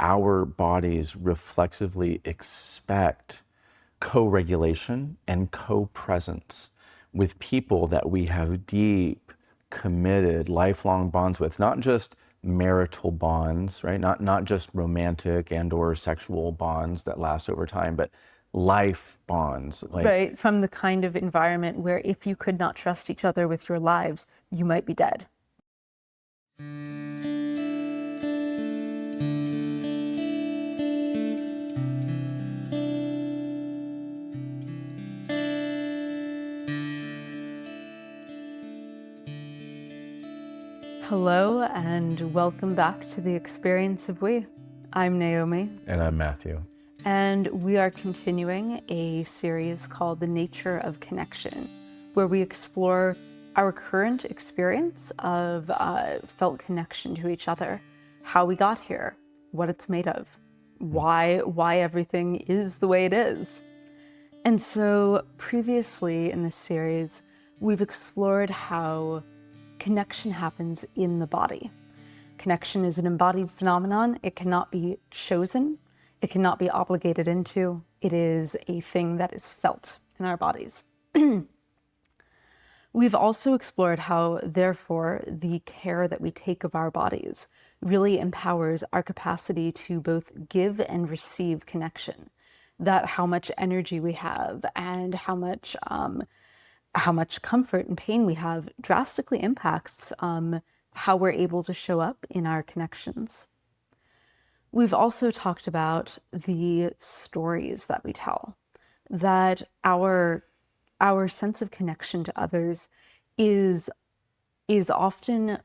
our bodies reflexively expect co-regulation and co-presence with people that we have deep, committed, lifelong bonds with, not just marital bonds, right? Not just romantic and or sexual bonds that last over time, but life bonds. Right, from the kind of environment where if you could not trust each other with your lives, you might be dead. Hello and welcome back to the Experience of We. I'm Naomi. And I'm Matthew. And we are continuing a series called The Nature of Connection, where we explore our current experience of felt connection to each other, how we got here, what it's made of, why everything is the way it is. And so previously in this series, we've explored how connection happens in the body. Connection is an embodied phenomenon. It cannot be chosen. It cannot be obligated into. It is a thing that is felt in our bodies. We've also explored how, therefore, the care that we take of our bodies really empowers our capacity to both give and receive connection. That how much energy we have and how much comfort and pain we have drastically impacts how we're able to show up in our connections. We've also talked about the stories that we tell, that our sense of connection to others is often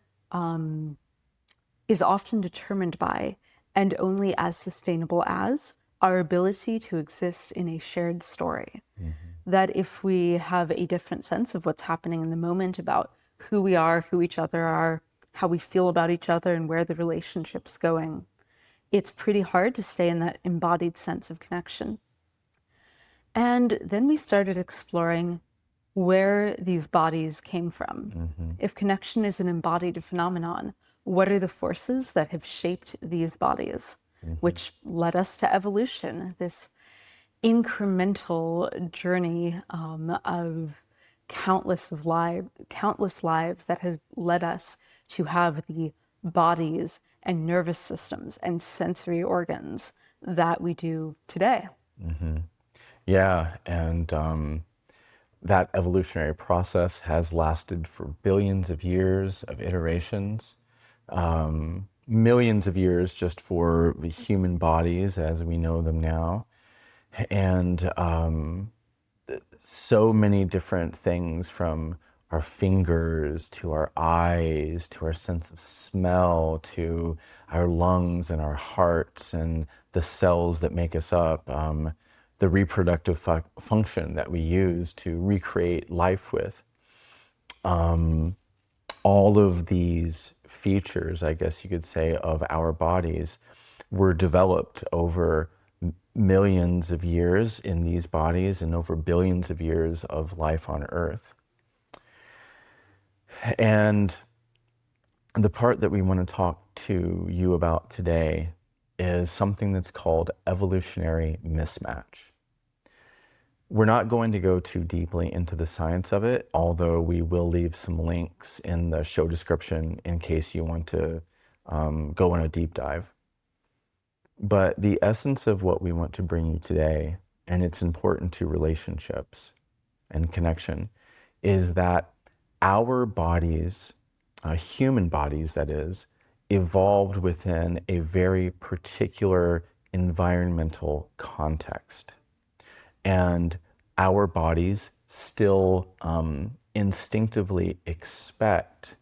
determined by and only as sustainable as our ability to exist in a shared story. Mm-hmm. That if we have a different sense of what's happening in the moment about who we are, who each other are, how we feel about each other, and where the relationship's going, it's pretty hard to stay in that embodied sense of connection. And then we started exploring where these bodies came from. Mm-hmm. If connection is an embodied phenomenon, what are the forces that have shaped these bodies, which led us to evolution, this incremental journey of countless lives that have led us to have the bodies and nervous systems and sensory organs that we do today. Mm-hmm. Yeah, and that evolutionary process has lasted for billions of years of iterations, millions of years just for the human bodies as we know them now. And so many different things, from our fingers to our eyes to our sense of smell to our lungs and our hearts and the cells that make us up, the reproductive function that we use to recreate life with. All of these features, I guess you could say, of our bodies were developed over millions of years in these bodies and over billions of years of life on Earth. And the part that we want to talk to you about today is something that's called evolutionary mismatch. We're not going to go too deeply into the science of it, although we will leave some links in the show description in case you want to go on a deep dive. But the essence of what we want to bring you today, and it's important to relationships and connection, is that our bodies, human bodies that is, evolved within a very particular environmental context. And our bodies still instinctively expect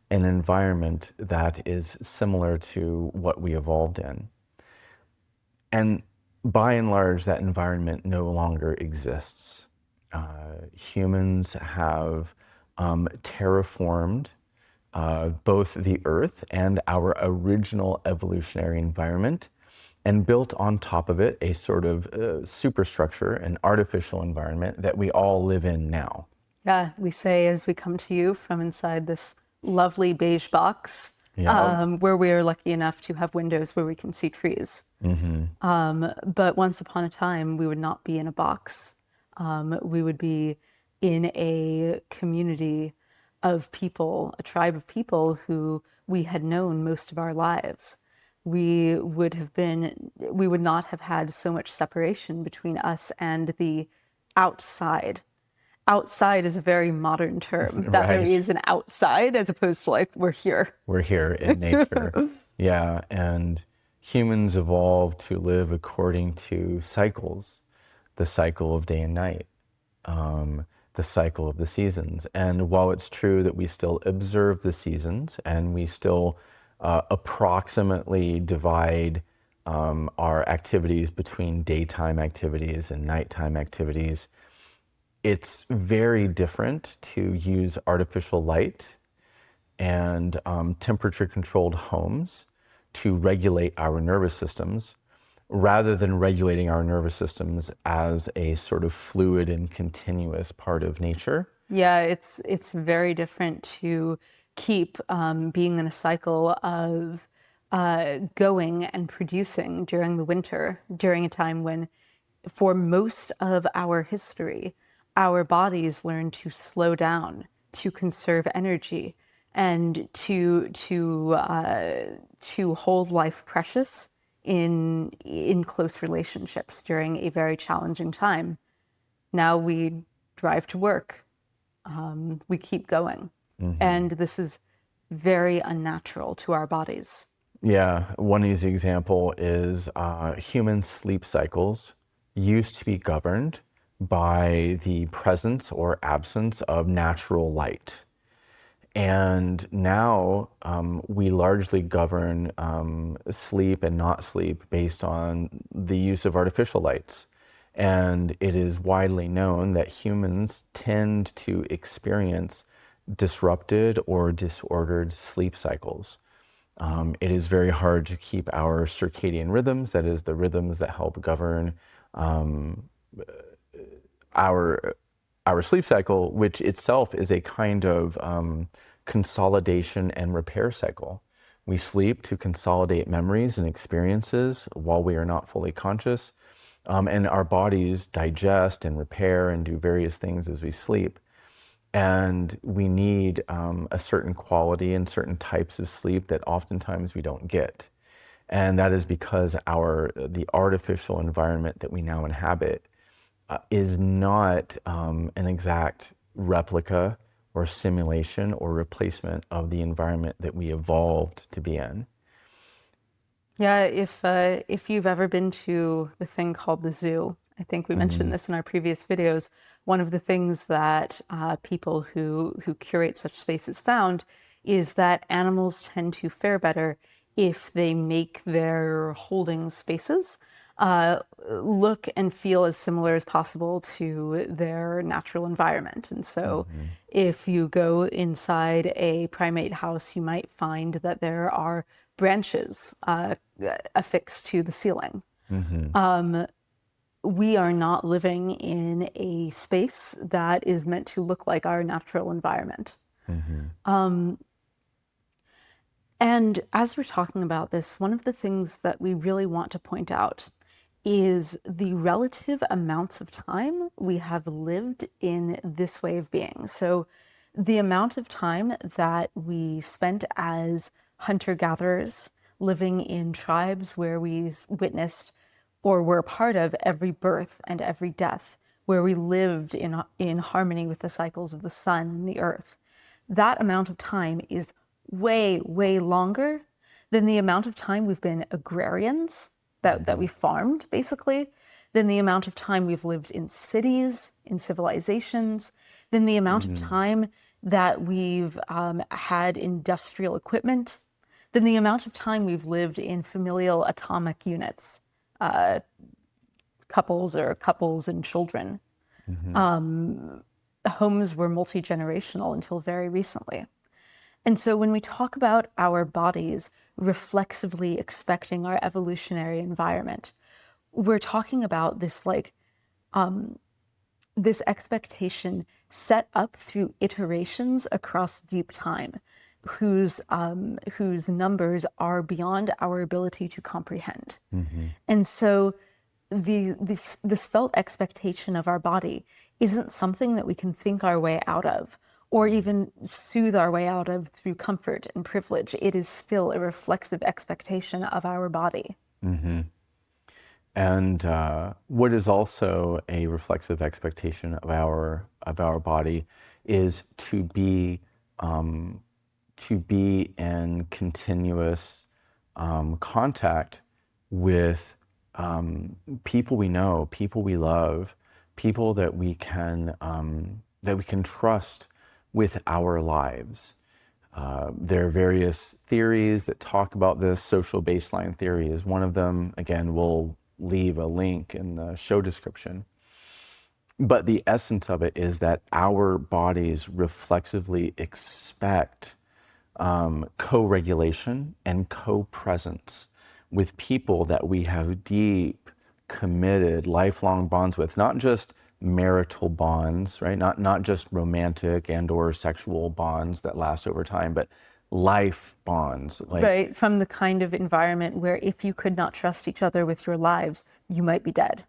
an environment that is similar to what we evolved in. And by and large, that environment no longer exists. Humans have terraformed both the Earth and our original evolutionary environment and built on top of it a sort of superstructure, an artificial environment that we all live in now. Yeah, we say as we come to you from inside this lovely beige box, Yeah. where we are lucky enough to have windows where we can see trees. But once upon a time, we would not be in a box. We would be in a community of people, a tribe of people who we had known most of our lives. We would not have had so much separation between us and the outside. Outside is a very modern term, that there Right. is an outside as opposed to like, we're here. We're here in nature. Yeah. And humans evolved to live according to cycles, the cycle of day and night, the cycle of the seasons. And while it's true that we still observe the seasons and we still approximately divide our activities between daytime activities and nighttime activities, it's very different to use artificial light and temperature controlled homes to regulate our nervous systems rather than regulating our nervous systems as a sort of fluid and continuous part of nature. Yeah, it's very different to keep being in a cycle of going and producing during the winter, during a time when, for most of our history, our bodies learn to slow down, to conserve energy, and to hold life precious in close relationships during a very challenging time. Now we drive to work, we keep going. And this is very unnatural to our bodies. Yeah, one easy example is human sleep cycles used to be governed by the presence or absence of natural light. And now we largely govern sleep and not sleep based on the use of artificial lights. And it is widely known that humans tend to experience disrupted or disordered sleep cycles. It is very hard to keep our circadian rhythms, that is, the rhythms that help govern our our sleep cycle, which itself is a kind of consolidation and repair cycle. We sleep to consolidate memories and experiences while we are not fully conscious, and our bodies digest and repair and do various things as we sleep. And we need a certain quality and certain types of sleep that oftentimes we don't get. And that is because the artificial environment that we now inhabit is not an exact replica or simulation or replacement of the environment that we evolved to be in. Yeah, if you've ever been to the thing called the zoo, I think we mentioned this in our previous videos. One of the things that people who curate such spaces found is that animals tend to fare better if they make their holding spaces look and feel as similar as possible to their natural environment. And so, if you go inside a primate house, you might find that there are branches affixed to the ceiling. We are not living in a space that is meant to look like our natural environment. And as we're talking about this, one of the things that we really want to point out is the relative amounts of time we have lived in this way of being. So, the amount of time that we spent as hunter gatherers living in tribes where we witnessed or were a part of every birth and every death, where we lived in harmony with the cycles of the sun and the earth, that amount of time is way, way longer than the amount of time we've been agrarians, that we farmed, basically, than the amount of time we've lived in cities, in civilizations, than the amount of time that we've had industrial equipment, than the amount of time we've lived in familial atomic units, couples and children. Homes were multi-generational until very recently. And so when we talk about our bodies reflexively expecting our evolutionary environment, we're talking about this this expectation set up through iterations across deep time, whose numbers are beyond our ability to comprehend. And so this felt expectation of our body isn't something that we can think our way out of or even soothe our way out of through comfort and privilege. It is still a reflexive expectation of our body. And what is also a reflexive expectation of our body is to be in continuous contact with people we know, people we love, people that we can trust with our lives. There are various theories that talk about this. Social baseline theory is one of them. Again, we'll leave a link in the show description. But the essence of it is that our bodies reflexively expect co-regulation and co-presence with people that we have deep, committed, lifelong bonds with, not just marital bonds, right? Not just romantic and or sexual bonds that last over time, but life bonds. Like, Right, from the kind of environment where if you could not trust each other with your lives, you might be dead.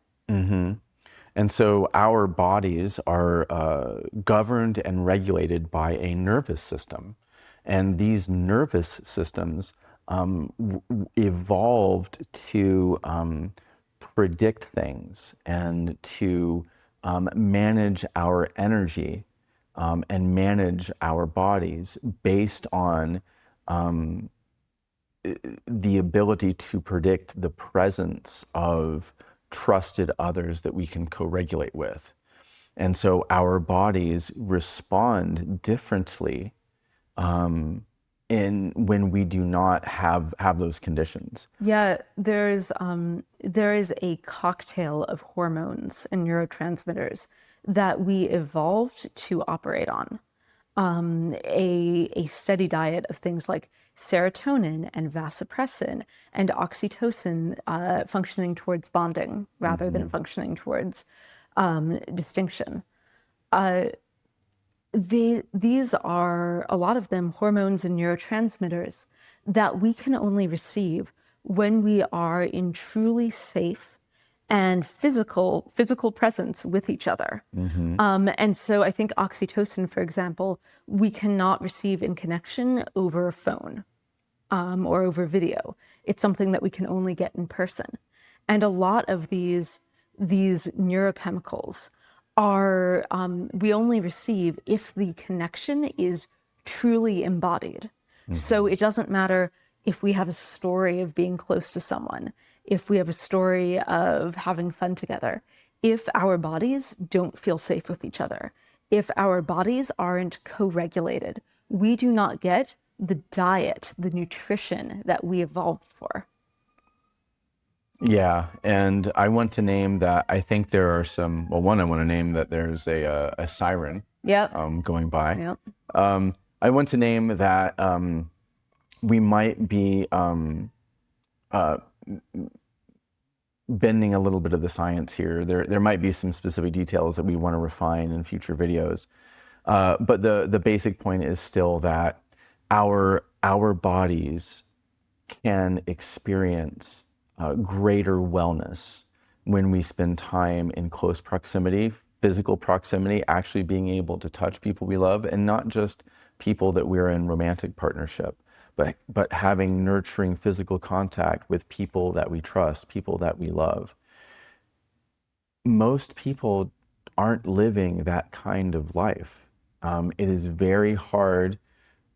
and so our bodies are governed and regulated by a nervous system. And these nervous systems evolved to predict things and to manage our energy and manage our bodies based on the ability to predict the presence of trusted others that we can co-regulate with. And so our bodies respond differently in when we do not have those conditions. Yeah, there is a cocktail of hormones and neurotransmitters that we evolved to operate on. A steady diet of things like serotonin and vasopressin and oxytocin functioning towards bonding rather than functioning towards distinction. These are, a lot of them, hormones and neurotransmitters that we can only receive when we are in truly safe and physical presence with each other. And so I think oxytocin, for example, we cannot receive in connection over a phone or over video. It's something that we can only get in person. And a lot of these neurochemicals are we only receive if the connection is truly embodied. So it doesn't matter if we have a story of being close to someone, if we have a story of having fun together, if our bodies don't feel safe with each other, if our bodies aren't co-regulated, we do not get the diet, the nutrition that we evolved for. Yeah, and I want to name that. I think there are some. Well, one, I want to name that there's a siren Yep. going by. Yep. I want to name that we might be bending a little bit of the science here. There might be some specific details that we want to refine in future videos. But the basic point is still that our bodies can experience greater wellness when we spend time in close proximity, physical proximity, actually being able to touch people we love, and not just people that we're in romantic partnership, but having nurturing physical contact with people that we trust, people that we love. Most people aren't living that kind of life. It is very hard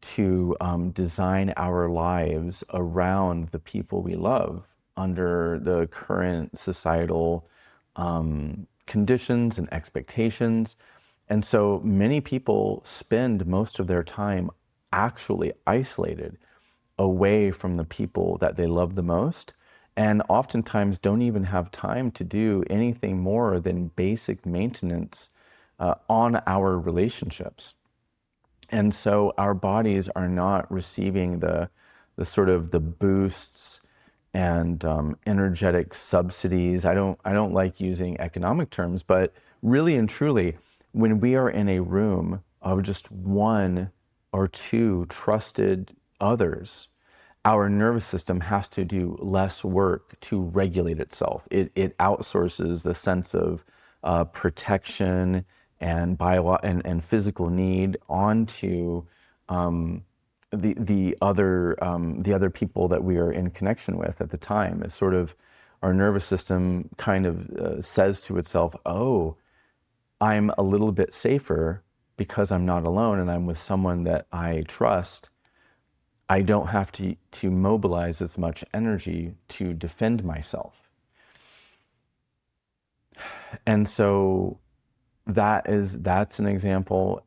to design our lives around the people we love under the current societal conditions and expectations. And so many people spend most of their time actually isolated away from the people that they love the most, and oftentimes don't even have time to do anything more than basic maintenance on our relationships. And so our bodies are not receiving the sort of the boosts and energetic subsidies. I don't like using economic terms, but really and truly, when we are in a room of just one or two trusted others, our nervous system has to do less work to regulate itself. It outsources the sense of protection and and physical need onto the other people that we are in connection with at the time. It's sort of our nervous system kind of says to itself, "Oh, I'm a little bit safer because I'm not alone and I'm with someone that I trust. I don't have to mobilize as much energy to defend myself." And so that's an example.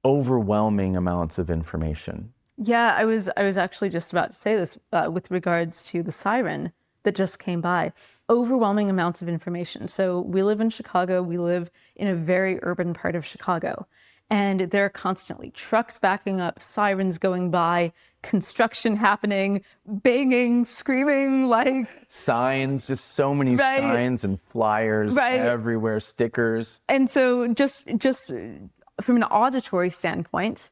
Overwhelming amounts of information. Yeah, I was actually just about to say this with regards to the siren that just came by. Overwhelming amounts of information. So we live in Chicago. We live in a very urban part of Chicago, and there are constantly trucks backing up, sirens going by, construction happening, banging, screaming, like Signs, just so many right, signs and flyers right. everywhere, stickers. And so just from an auditory standpoint,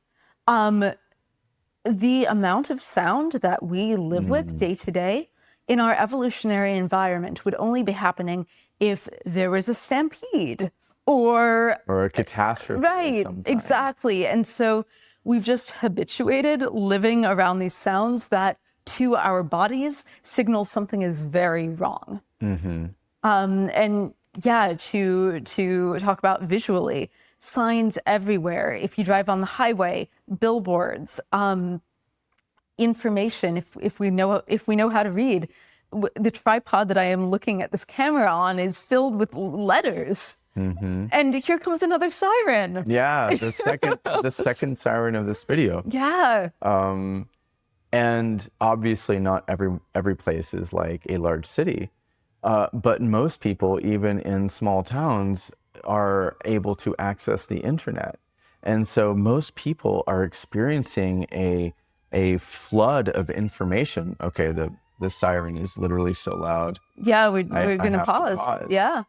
the amount of sound that we live with day to day in our evolutionary environment would only be happening if there was a stampede or Or a catastrophe of right, some kind. exactly. And so we've just habituated living around these sounds that to our bodies signal something is very wrong. And yeah, to talk about visually, signs everywhere. If you drive on the highway, billboards, information. If we know how to read, the tripod that I am looking at this camera on is filled with letters. And here comes another siren. Yeah, the second siren of this video. Yeah. And obviously not every place is like a large city. But most people, even in small towns, are able to access the internet. And so most people are experiencing a flood of information. Okay, the siren is literally so loud. Yeah, we're I gonna have to pause. pause. Yeah.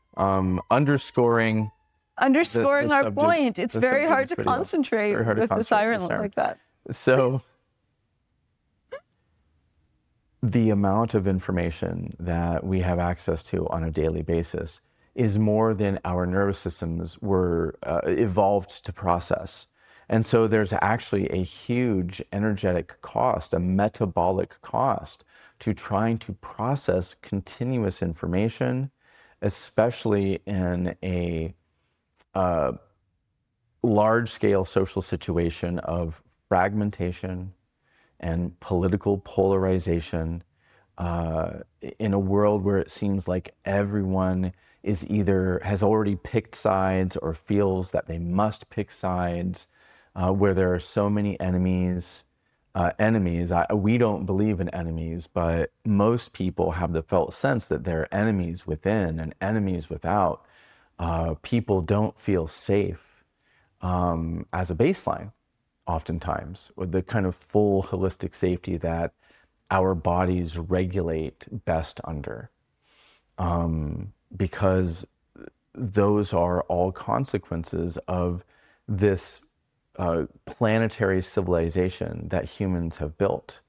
Underscoring the Underscoring our subject point. It's the very subject of hard this to video. concentrate Very hard to with the concentrate with siren the siren. like that. So the amount of information that we have access to on a daily basis is more than our nervous systems were evolved to process. And so there's actually a huge energetic cost, a metabolic cost to trying to process continuous information, especially in a large scale social situation of fragmentation and political polarization, in a world where it seems like everyone is either has already picked sides or feels that they must pick sides, where there are so many enemies. We don't believe in enemies, but most people have the felt sense that there are enemies within and enemies without. People don't feel safe as a baseline, oftentimes, with the kind of full holistic safety that our bodies regulate best under, because those are all consequences of this planetary civilization that humans have built.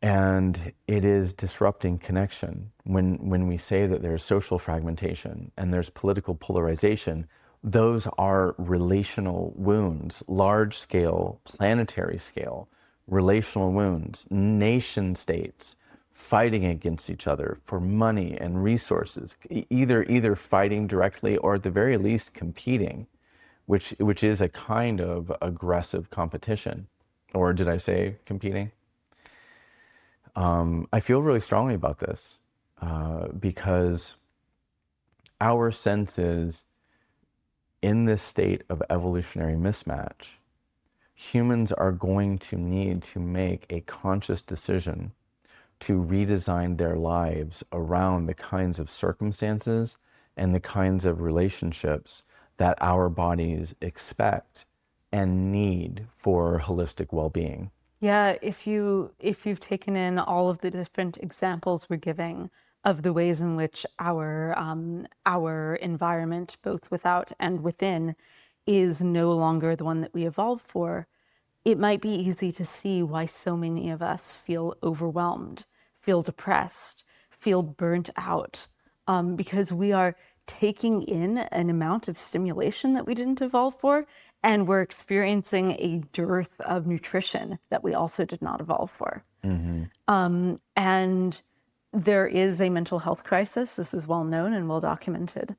And it is disrupting connection. When we say that there's social fragmentation and there's political polarization, those are relational wounds, large scale, planetary scale, relational wounds, nation states fighting against each other for money and resources, either fighting directly or at the very least competing, which is a kind of aggressive competition. Or did I say competing? I feel really strongly about this because our senses, in this state of evolutionary mismatch, humans are going to need to make a conscious decision to redesign their lives around the kinds of circumstances and the kinds of relationships that our bodies expect and need for holistic well-being. Yeah, if you've taken in all of the different examples we're giving of the ways in which our environment, both without and within, is no longer the one that we evolved for, it might be easy to see why so many of us feel overwhelmed, feel depressed, feel burnt out, because we are taking in an amount of stimulation that we didn't evolve for, and we're experiencing a dearth of nutrition that we also did not evolve for. And there is a mental health crisis. This is well known and well documented.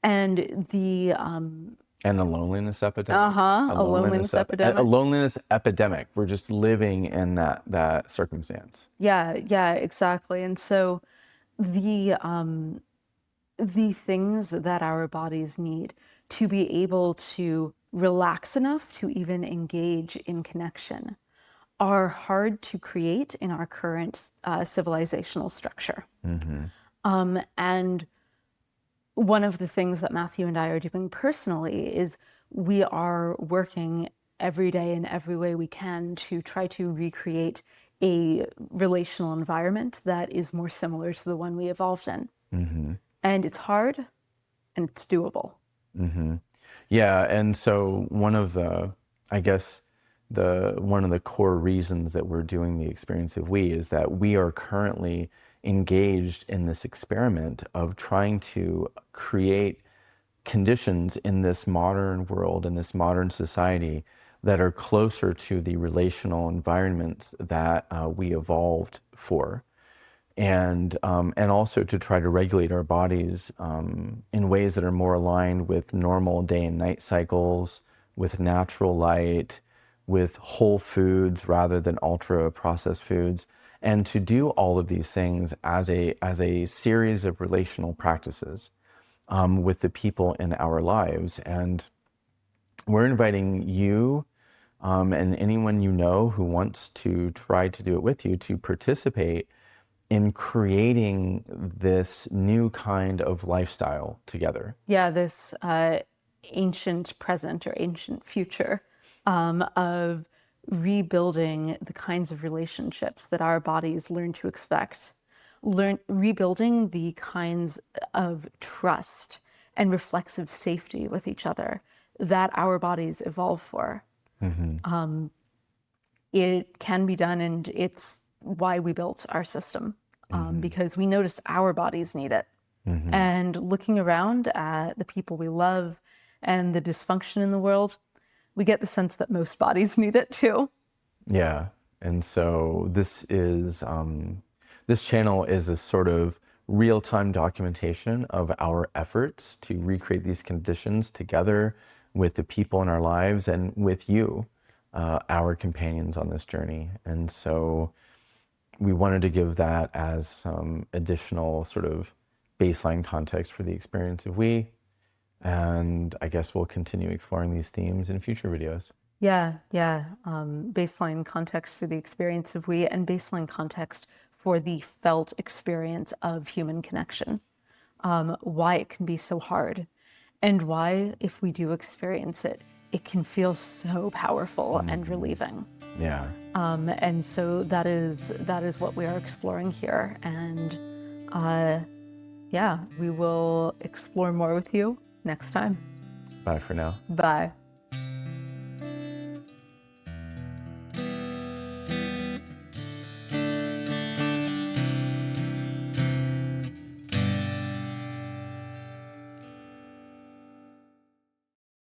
And And a loneliness epidemic. a loneliness A epidemic. loneliness epidemic. We're just living in that circumstance. Yeah, exactly. And so the the things that our bodies need to be able to relax enough to even engage in connection are hard to create in our current civilizational structure. And one of the things that Matthew and I are doing personally is we are working every day in every way we can to try to recreate a relational environment that is more similar to the one we evolved in. And it's hard and it's doable. Yeah, and so one of the, I guess, one of the core reasons that we're doing the experience of we is that we are currently engaged in this experiment of trying to create conditions in this modern world, in this modern society, that are closer to the relational environments that we evolved for, and also to try to regulate our bodies in ways that are more aligned with normal day and night cycles, with natural light, with whole foods rather than ultra processed foods, and to do all of these things as a series of relational practices with the people in our lives. And we're inviting you and anyone you know who wants to try to do it with you to participate in creating this new kind of lifestyle together. Yeah, this ancient present or ancient future of rebuilding the kinds of relationships that our bodies learn to expect, rebuilding the kinds of trust and reflexive safety with each other that our bodies evolve for. It can be done, and it's why we built our system, because we noticed our bodies need it. And looking around at the people we love and the dysfunction in the world, we get the sense that most bodies need it too. Yeah. And so this channel is a sort of real-time documentation of our efforts to recreate these conditions together with the people in our lives and with you, our companions on this journey. And so we wanted to give that as some additional sort of baseline context for the experience of we. And I guess we'll continue exploring these themes in future videos. Yeah. Baseline context for the experience of we, and baseline context for the felt experience of human connection. Why it can be so hard, and why, if we do experience it, it can feel so powerful and relieving. Yeah. And so that is what we are exploring here. And yeah, we will explore more with you next time. Bye for now. Bye.